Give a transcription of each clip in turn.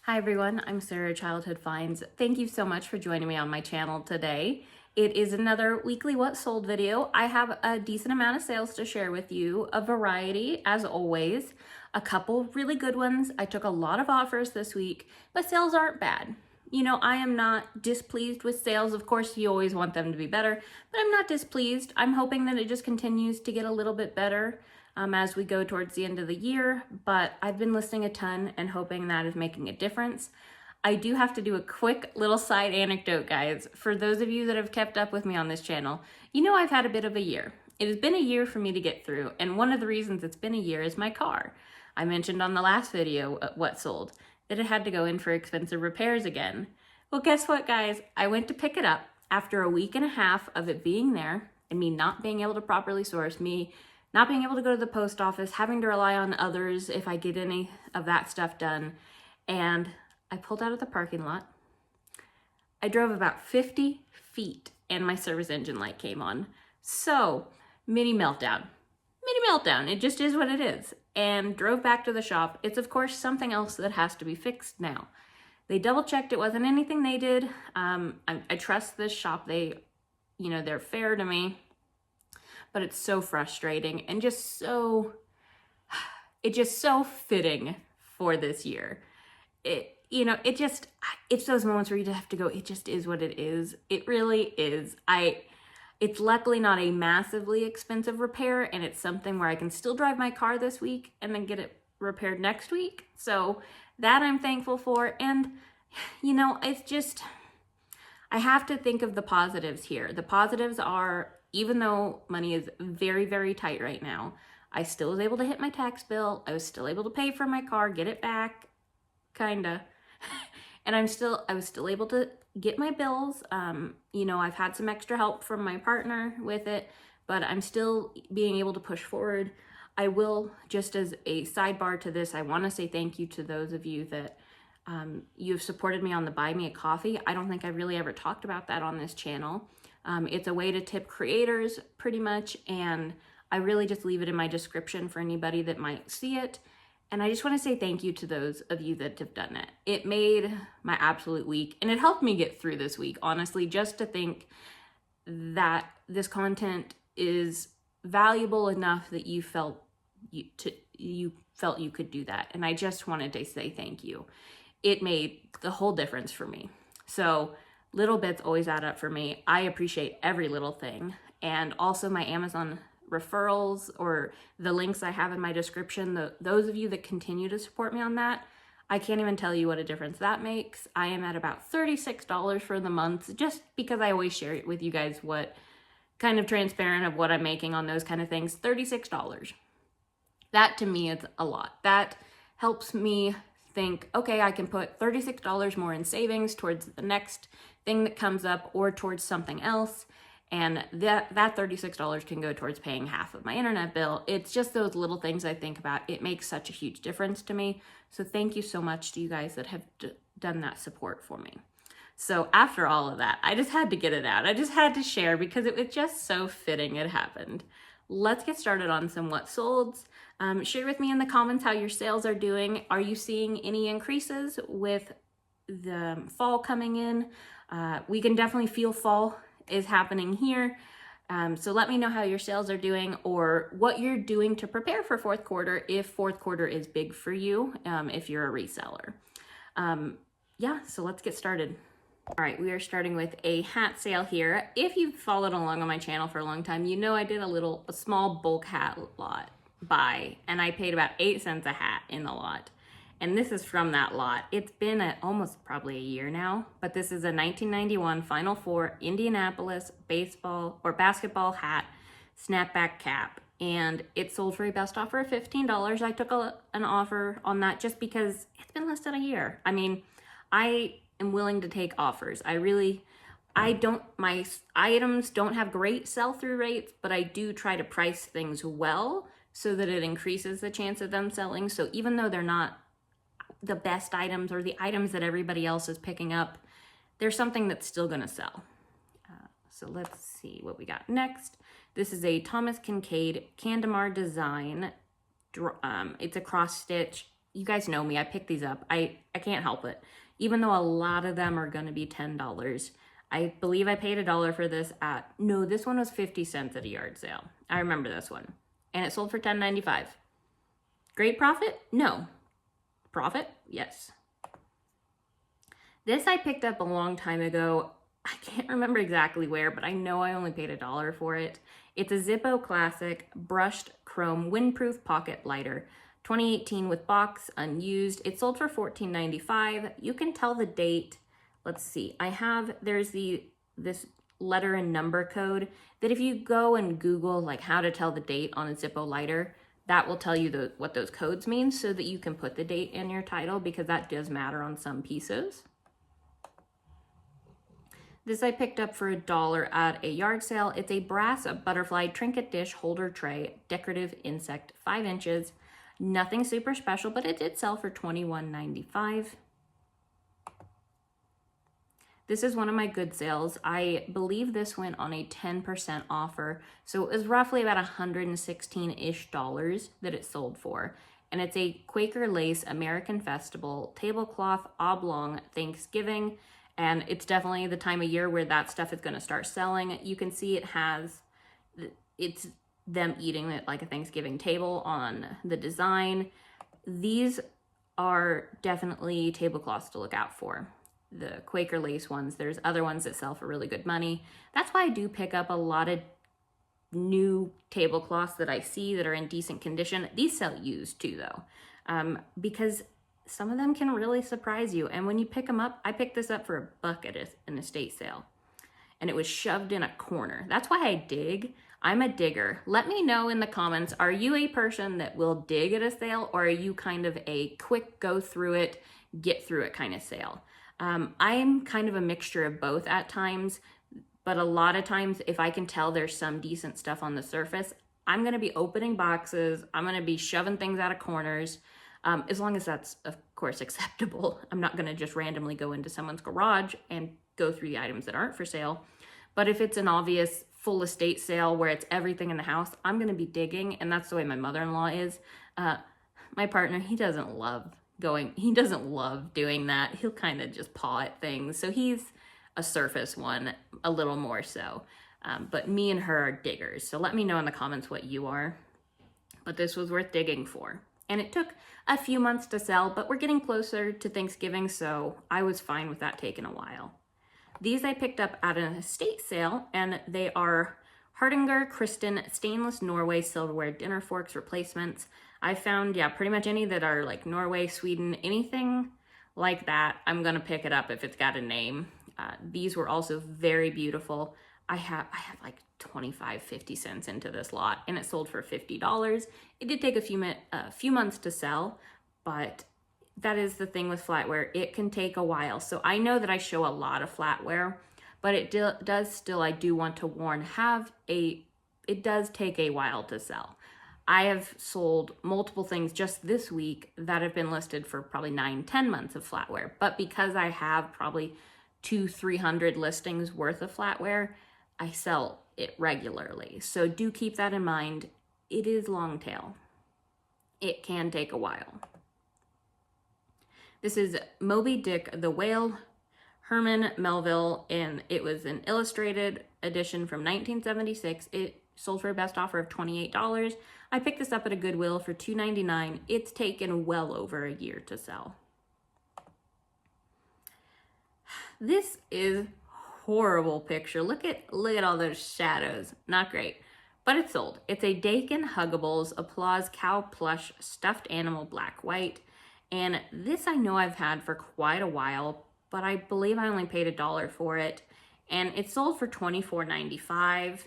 Hi everyone, I'm Sarah Childhood Finds. Thank you so much for joining me on my channel today. It is another weekly what sold video. I have a decent amount of sales to share with you, a variety as always, a couple really good ones. I took a lot of offers this week, but sales aren't bad. You know, I am not displeased with sales. Of course, you always want them to be better, but I'm not displeased. I'm hoping that it just continues to get a little bit better as we go towards the end of the year, but I've been listing a ton and hoping that is making a difference. I do have to do a quick little side anecdote, guys. For those of you that have kept up with me on this channel, you know I've had a bit of a year. It has been a year for me to get through, and one of the reasons it's been a year is my car. I mentioned on the last video, What Sold, that it had to go in for expensive repairs again. Well, guess what, guys? I went to pick it up after a week and a half of it being there and me not being able to properly source, me not being able to go to the post office, having to rely on others if I get any of that stuff done. And I pulled out of the parking lot. I drove about 50 feet and my service engine light came on. So, mini meltdown. Mini meltdown. It just is what it is. And drove back to the shop. It's of course something else that has to be fixed now. They double checked it wasn't anything they did. I trust this shop. They're fair to me. But it's so frustrating and it's just so fitting for this year. It's those moments where you just have to go, it just is what it is. It really is. It's luckily not a massively expensive repair, and it's something where I can still drive my car this week and then get it repaired next week. So that I'm thankful for. And, it's just, I have to think of the positives here. The positives are, even though money is very, very tight right now, I still was able to hit my tax bill. I was still able to pay for my car, get it back, kinda. And I was still able to get my bills. I've had some extra help from my partner with it, but I'm still being able to push forward. I will, just as a sidebar to this, I want to say thank you to those of you that you've supported me on the Buy Me a Coffee. I don't think I really ever talked about that on this channel. It's a way to tip creators pretty much, and I really just leave it in my description for anybody that might see it. And I just want to say thank you to those of you that have done it. It made my absolute week, and it helped me get through this week, honestly, just to think that this content is valuable enough that you felt you could do that. And I just wanted to say thank you. It made the whole difference for me. So little bits always add up for me. I appreciate every little thing. And also my Amazon referrals, or the links I have in my description, those of you that continue to support me on that, I can't even tell you what a difference that makes. I am at about $36 for the month, just because I always share it with you guys, what kind of transparent of what I'm making on those kind of things. $36. That to me is a lot. That helps me think, okay, I can put $36 more in savings towards the next thing that comes up or towards something else. And that $36 can go towards paying half of my internet bill. It's just those little things I think about. It makes such a huge difference to me. So thank you so much to you guys that have done that support for me. So after all of that, I just had to get it out. I just had to share because it was just so fitting it happened. Let's get started on some what solds. Share with me in the comments how your sales are doing. Are you seeing any increases with the fall coming in? We can definitely feel fall is happening here. So let me know how your sales are doing, or what you're doing to prepare for fourth quarter if fourth quarter is big for you, if you're a reseller. So let's get started. All right, we are starting with a hat sale here. If you've followed along on my channel for a long time, you know I did a small bulk hat lot buy, and I paid about 8 cents a hat in the lot. And this is from that lot. It's been almost probably a year now, but this is a 1991 Final Four Indianapolis basketball hat, snapback cap. And it sold for a best offer of $15. I took an offer on that just because it's been less than a year. I mean, I am willing to take offers. my items don't have great sell-through rates, but I do try to price things well so that it increases the chance of them selling. So even though they're not the best items or the items that everybody else is picking up, there's something that's still gonna sell. So let's see what we got next. This is a Thomas Kincaid Candamar design. It's a cross stitch you guys know me, I pick these up. I can't help it. Even though a lot of them are gonna be $10. I believe I paid $1 for this no, this one was 50 cents at a yard sale. I remember this one. And it sold for $10.95. Great profit? No. Profit? Yes. This I picked up a long time ago. I can't remember exactly where, but I know I only paid $1 for it. It's a Zippo Classic Brushed Chrome Windproof Pocket Lighter. 2018 with box, unused. It sold for $14.95. You can tell the date. Let's see. There's this letter and number code that if you go and Google like how to tell the date on a Zippo lighter, that will tell you what those codes mean so that you can put the date in your title, because that does matter on some pieces. This I picked up for $1 at a yard sale. It's a brass butterfly trinket dish holder tray, decorative insect, 5 inches. Nothing super special, but it did sell for $21.95. This is one of my good sales. I believe this went on a 10% offer. So it was roughly about $116-ish that it sold for. And it's a Quaker Lace American Festival tablecloth oblong Thanksgiving. And it's definitely the time of year where that stuff is going to start selling. You can see it's them eating it like a Thanksgiving table on the design. These are definitely tablecloths to look out for. The Quaker Lace ones, there's other ones that sell for really good money. That's why I do pick up a lot of new tablecloths that I see that are in decent condition. These sell used too though, because some of them can really surprise you. And when you pick them up, I picked this up for $1 at an estate sale, and it was shoved in a corner. That's why I dig. I'm a digger. Let me know in the comments, are you a person that will dig at a sale, or are you kind of a quick go through it, get through it kind of sale? I'm kind of a mixture of both at times, but a lot of times if I can tell there's some decent stuff on the surface, I'm going to be opening boxes. I'm going to be shoving things out of corners. As long as that's, of course, acceptable. I'm not going to just randomly go into someone's garage and go through the items that aren't for sale. But if it's an obvious full estate sale where it's everything in the house, I'm going to be digging. And that's the way my mother-in-law is. My partner, he doesn't love doing that. He'll kind of just paw at things. So he's a surface one, a little more so. But me and her are diggers. So let me know in the comments what you are. But this was worth digging for. And it took a few months to sell, but we're getting closer to Thanksgiving, so I was fine with that taking a while. These I picked up at an estate sale, and they are Hardinger Kristen stainless Norway silverware dinner forks replacements. I found, pretty much any that are like Norway, Sweden, anything like that, I'm gonna pick it up if it's got a name. These were also very beautiful. I have like 50 cents into this lot, and it sold for $50. It did take a few months to sell, but that is the thing with flatware. It can take a while. So I know that I show a lot of flatware, but it does still, I do want to warn, it does take a while to sell. I have sold multiple things just this week that have been listed for probably 9-10 months of flatware, but because I have probably 200-300 listings worth of flatware, I sell it regularly. So do keep that in mind. It is long tail. It can take a while. This is Moby Dick the Whale, Herman Melville, and it was an illustrated edition from 1976. It sold for a best offer of $28. I picked this up at a Goodwill for $2.99. It's taken well over a year to sell. This is horrible picture. Look at all those shadows. Not great, but it's sold. It's a Dakin Huggables Applause Cow Plush Stuffed Animal Black White. And this I know I've had for quite a while, but I believe I only paid $1 for it. And it sold for $24.95.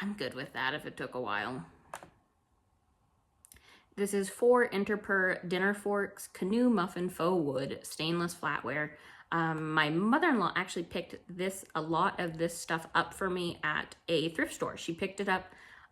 I'm good with that if it took a while. This is 4 Interper dinner forks, canoe muffin faux wood, stainless flatware. My mother-in-law actually picked a lot of this stuff up for me at a thrift store. She picked it up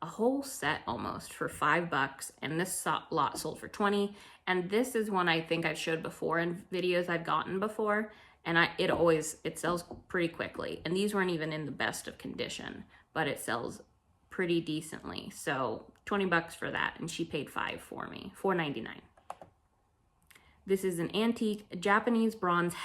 a whole set almost for $5, and this lot sold for $20. And this is one I think I've showed before in videos I've gotten before, and it sells pretty quickly. And these weren't even in the best of condition, but it sells pretty decently. So $20 for that, and she paid $5 for me, $4.99. This is an antique Japanese bronze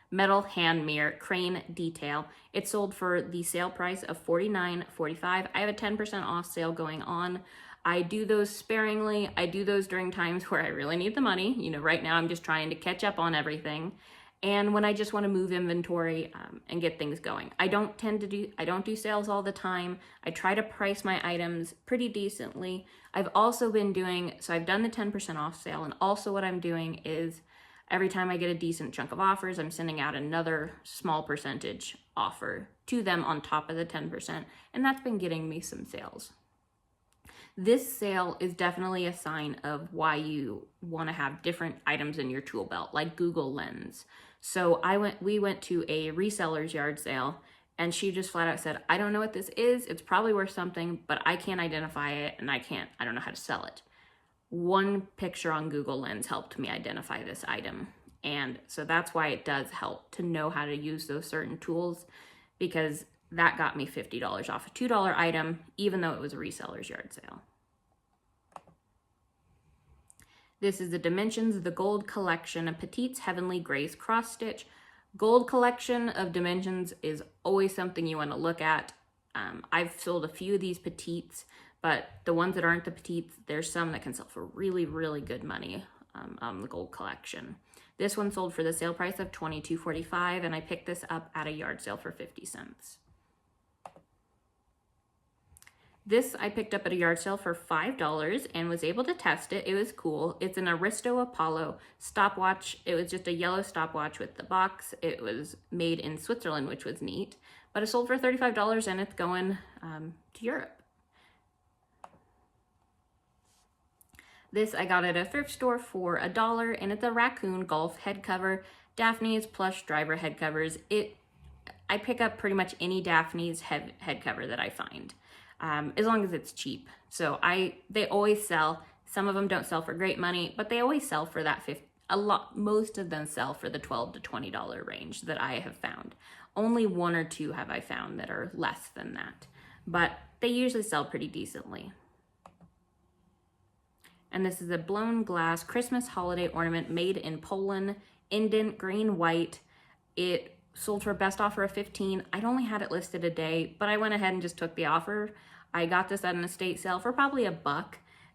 metal hand mirror crane detail. It sold for the sale price of $49.45. I have a 10% off sale going on. I do those sparingly. I do those during times where I really need the money. You know, right now I'm just trying to catch up on everything. And when I just want to move inventory and get things going. I don't do sales all the time. I try to price my items pretty decently. I've also been doing, so I've done the 10% off sale, and also what I'm doing is every time I get a decent chunk of offers, I'm sending out another small percentage offer to them on top of the 10%, and that's been getting me some sales. This sale is definitely a sign of why you want to have different items in your tool belt, like Google Lens. So we went to a reseller's yard sale, and she just flat out said, I don't know what this is. It's probably worth something, but I can't identify it, and I don't know how to sell it. One picture on Google Lens helped me identify this item. And so that's why it does help to know how to use those certain tools, because that got me $50 off a $2 item, even though it was a reseller's yard sale. This is the Dimensions of the Gold Collection, a Petite's Heavenly Grace cross stitch. Gold collection of Dimensions is always something you want to look at. I've sold a few of these Petites, but the ones that aren't the Petites, there's some that can sell for really, really good money on the gold collection. This one sold for the sale price of $22.45, and I picked this up at a yard sale for 50 cents. This I picked up at a yard sale for $5 and was able to test it. It was cool. It's an Aristo Apollo stopwatch. It was just a yellow stopwatch with the box. It was made in Switzerland, which was neat. But it sold for $35 and it's going to Europe. This I got at a thrift store for $1, and it's a raccoon golf head cover. Daphne's plush driver head covers. I pick up pretty much any Daphne's head cover that I find. As long as it's cheap. So they always sell. Some of them don't sell for great money, but they always sell for that most of them sell for the $12 to $20 range that I have found. Only one or two have I found that are less than that, but they usually sell pretty decently. And this is a blown glass Christmas holiday ornament made in Poland, indent green white. It sold for a best offer of $15. I'd only had it listed a day, but I went ahead and just took the offer. I got this at an estate sale for probably $1.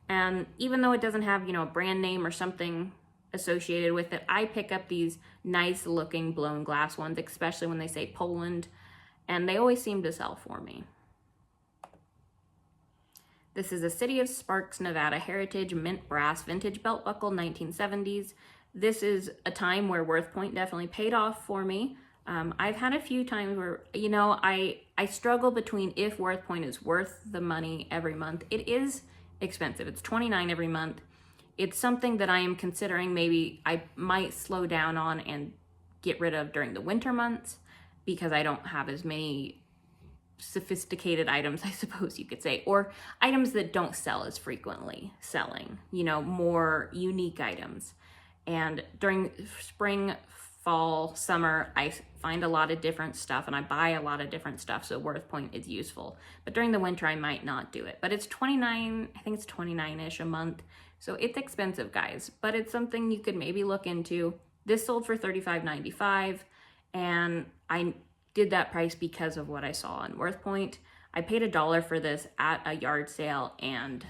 And even though it doesn't have, a brand name or something associated with it, I pick up these nice looking blown glass ones, especially when they say Poland, and they always seem to sell for me. This is a City of Sparks, Nevada Heritage Mint Brass Vintage Belt Buckle 1970s. This is a time where WorthPoint definitely paid off for me. I've had a few times where, I struggle between if WorthPoint is worth the money every month. It is expensive. It's $29 every month. It's something that I am considering maybe I might slow down on and get rid of during the winter months, because I don't have as many sophisticated items, I suppose you could say, or items that don't sell as frequently selling, more unique items. And during spring, fall, summer, I find a lot of different stuff and I buy a lot of different stuff, so WorthPoint is useful. But during the winter, I might not do it. But it's $29, I think it's $29-ish a month. So it's expensive, guys, but it's something you could maybe look into. This sold for $35.95, and I did that price because of what I saw on WorthPoint. I paid $1 for this at a yard sale, and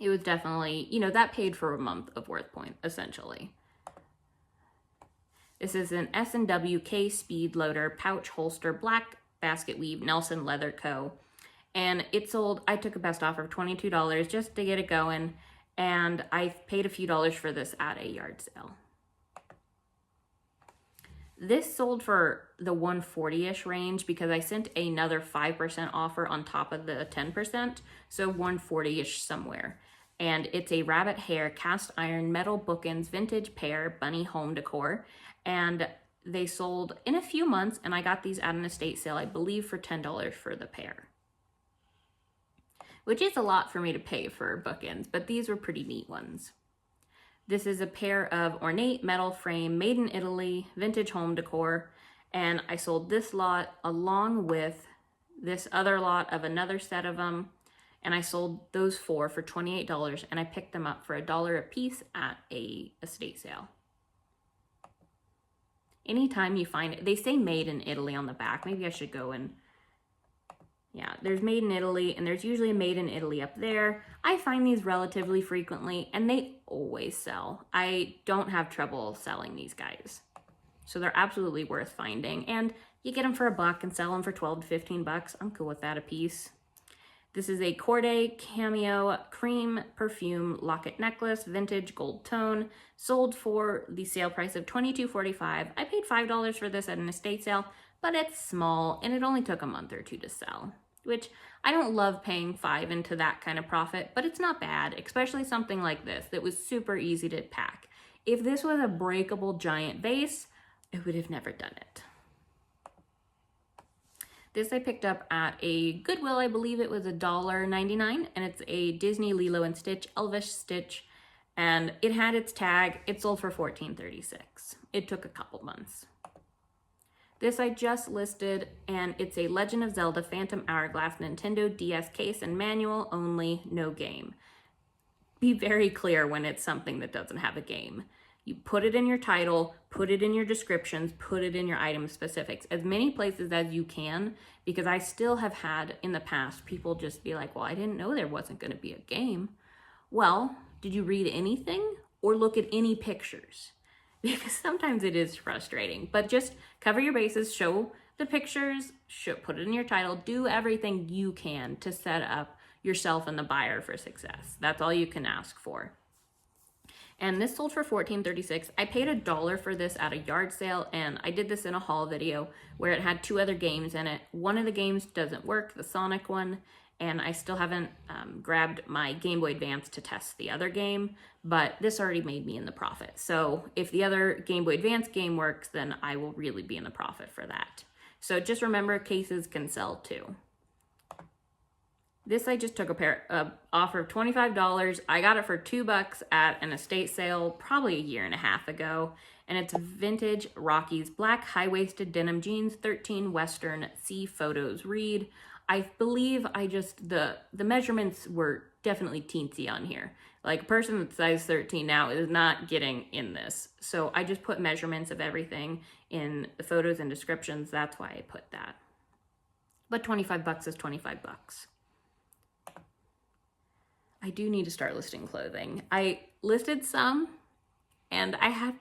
it was definitely, that paid for a month of WorthPoint, essentially. This is an S&W K Speed Loader Pouch Holster Black Basket Weave Nelson Leather Co. And it sold, I took a best offer of $22 just to get it going, and I paid a few dollars for this at a yard sale. This sold for the $140-ish range because I sent another 5% offer on top of the 10%, so $140-ish somewhere. And it's a rabbit hair cast iron metal bookends vintage pair bunny home decor, and they sold in a few months, and I got these at an estate sale, I believe, for $10 for the pair, which is a lot for me to pay for bookends, but these were pretty neat ones. This is a pair of ornate metal frame made in Italy vintage home decor, and I sold this lot along with this other lot of another set of them. and I sold those 4 for $28, and I picked them up for $1 a piece at a estate sale. Anytime you find it, they say made in Italy on the back. Maybe I should go and, yeah, there's made in Italy, and there's usually a made in Italy up there. I find these relatively frequently, and they always sell. I don't have trouble selling these guys. So they're absolutely worth finding, and you get them for $1 and sell them for 12 to 15 bucks. I'm cool with that a piece. This is a Corday Cameo Cream Perfume Locket Necklace, vintage gold tone, sold for the sale price of $22.45. I paid $5 for this at an estate sale, but it's small and it only took a month or 2 to sell, which I don't love paying $5 into that kind of profit, but it's not bad, especially something like this that was super easy to pack. If this was a breakable giant vase, I would have never done it. This I picked up at a Goodwill. I believe it was $1.99, and it's a Disney Lilo and Stitch Elvish Stitch, and it had its tag. It sold for $14.36. It took a couple months. This I just listed, and it's a Legend of Zelda Phantom Hourglass Nintendo DS case and manual only, no game. Be very clear when it's something that doesn't have a game. You put it in your title, put it in your descriptions, put it in your item specifics, as many places as you can, because I still have had in the past people just be like, well, I didn't know there wasn't going to be a game. Well, did you read anything or look at any pictures? Because sometimes it is frustrating, but just cover your bases, show the pictures, put it in your title, do everything you can to set up yourself and the buyer for success. That's all you can ask for. And this sold for $14.36. I paid $1 for this at a yard sale, and I did this in a haul video where it had 2 other games in it. One of the games doesn't work, the Sonic one, and I still haven't grabbed my Game Boy Advance to test the other game, but this already made me in the profit. So if the other Game Boy Advance game works, then I will really be in the profit for that. So just remember, cases can sell too. This I just took a offer of $25. I got it for $2 at an estate sale probably a year and a half ago. And it's vintage Rockies black high-waisted denim jeans, 13 Western C photos read. I believe the measurements were definitely teensy on here. Like a person that's size 13 now is not getting in this. So I just put measurements of everything in the photos and descriptions. That's why I put that. But 25 bucks is 25 bucks. I do need to start listing clothing. I listed some, and I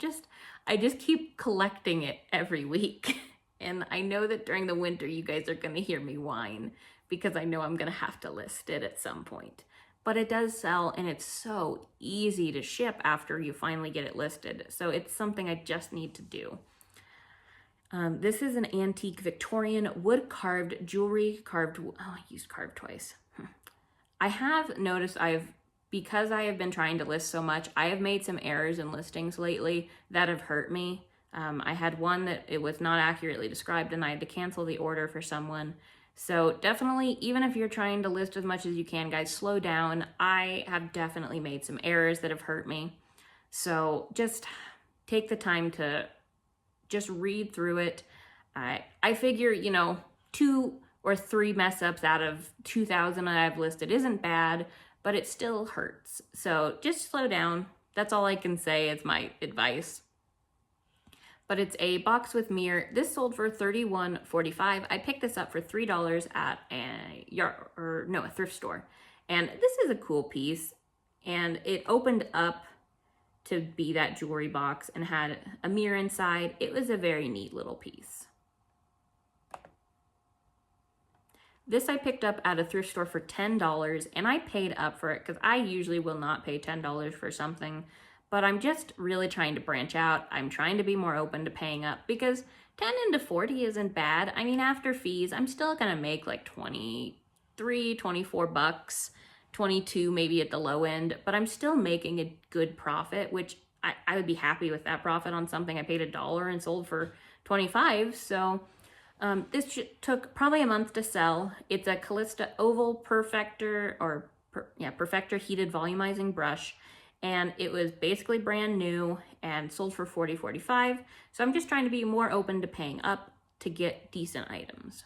just keep collecting it every week. And I know that during the winter, you guys are gonna hear me whine because I know I'm gonna have to list it at some point. But it does sell, and it's so easy to ship after you finally get it listed. So it's something I just need to do. This is an antique Victorian wood-carved jewelry, I used carved twice. I have noticed because I have been trying to list so much, I have made some errors in listings lately that have hurt me. I had one that it was not accurately described and I had to cancel the order for someone. So definitely, even if you're trying to list as much as you can, guys, slow down. I have definitely made some errors that have hurt me. So just take the time to just read through it. I figure, 2 or 3 mess ups out of 2,000 that I've listed isn't bad, but it still hurts. So just slow down. That's all I can say is my advice. But it's a box with mirror. This sold for $31.45. I picked this up for $3 at a thrift store. And this is a cool piece. And it opened up to be that jewelry box and had a mirror inside. It was a very neat little piece. This I picked up at a thrift store for $10, and I paid up for it because I usually will not pay $10 for something, but I'm just really trying to branch out. I'm trying to be more open to paying up because 10 into 40 isn't bad. I mean, after fees, I'm still gonna make like 23, 24 bucks, 22 maybe at the low end, but I'm still making a good profit, which I would be happy with that profit on something I paid $1 and sold for 25. So this took probably a month to sell. It's a Callista Oval Perfector Perfector heated volumizing brush, and it was basically brand new and sold for $40.45. So I'm just trying to be more open to paying up to get decent items.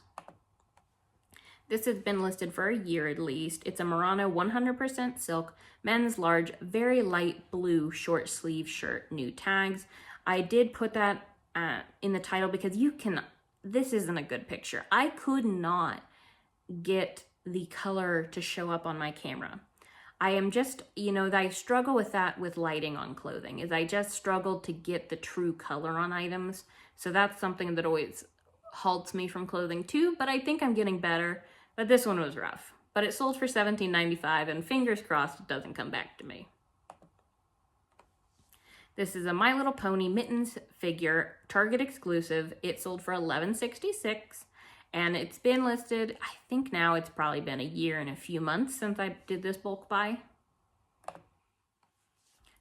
This has been listed for a year at least. It's a Murano 100% silk, men's large, very light blue short sleeve shirt, new tags. I did put that in the title because this isn't a good picture. I could not get the color to show up on my camera. I am just, I struggle with that with lighting on clothing, is I just struggle to get the true color on items. So that's something that always halts me from clothing too, but I think I'm getting better. But this one was rough. But it sold for $17.95, and fingers crossed it doesn't come back to me. This is a My Little Pony mittens figure, Target exclusive. It sold for $11.66, and it's been listed, I think now it's probably been a year and a few months since I did this bulk buy.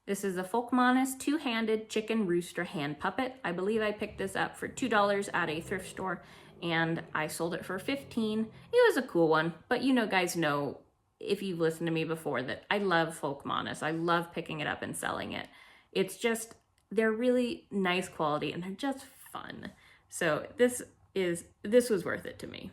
This is a Folkmanis two-handed chicken rooster hand puppet. I believe I picked this up for $2 at a thrift store, and I sold it for $15. It was a cool one, but guys know, if you've listened to me before, that I love Folkmanis. I love picking it up and selling it. It's just, they're really nice quality and they're just fun. So this was worth it to me.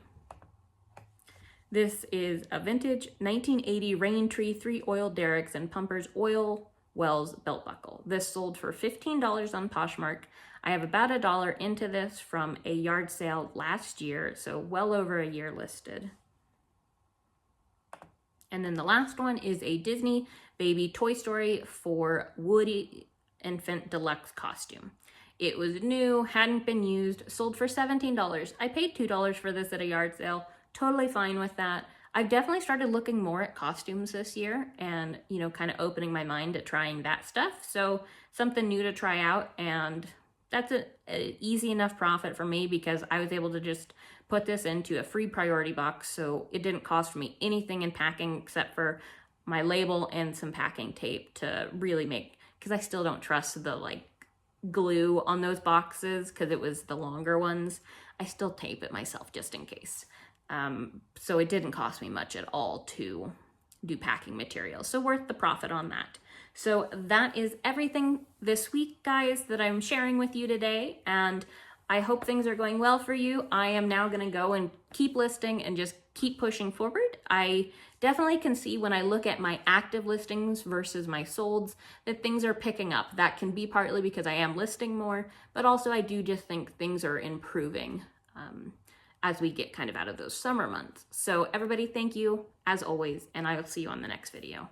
This is a vintage 1980 Rain Tree 3 oil derricks and pumpers oil wells belt buckle. This sold for $15 on Poshmark. I have about $1 into this from a yard sale last year, so well over a year listed. And then the last one is a Disney Baby Toy Story for Woody Infant Deluxe costume. It was new, hadn't been used, sold for $17. I paid $2 for this at a yard sale. Totally fine with that. I've definitely started looking more at costumes this year and, kind of opening my mind to trying that stuff. So something new to try out, and that's an easy enough profit for me because I was able to just put this into a free priority box. So it didn't cost me anything in packing except for my label and some packing tape to really make, because I still don't trust the glue on those boxes because it was the longer ones. I still tape it myself just in case. So it didn't cost me much at all to do packing materials. So worth the profit on that. So that is everything this week, guys, that I'm sharing with you today. And I hope things are going well for you. I am now going to go and keep listing and just keep pushing forward. I definitely can see when I look at my active listings versus my solds that things are picking up. That can be partly because I am listing more, but also I do just think things are improving as we get kind of out of those summer months. So everybody, thank you as always, and I will see you on the next video.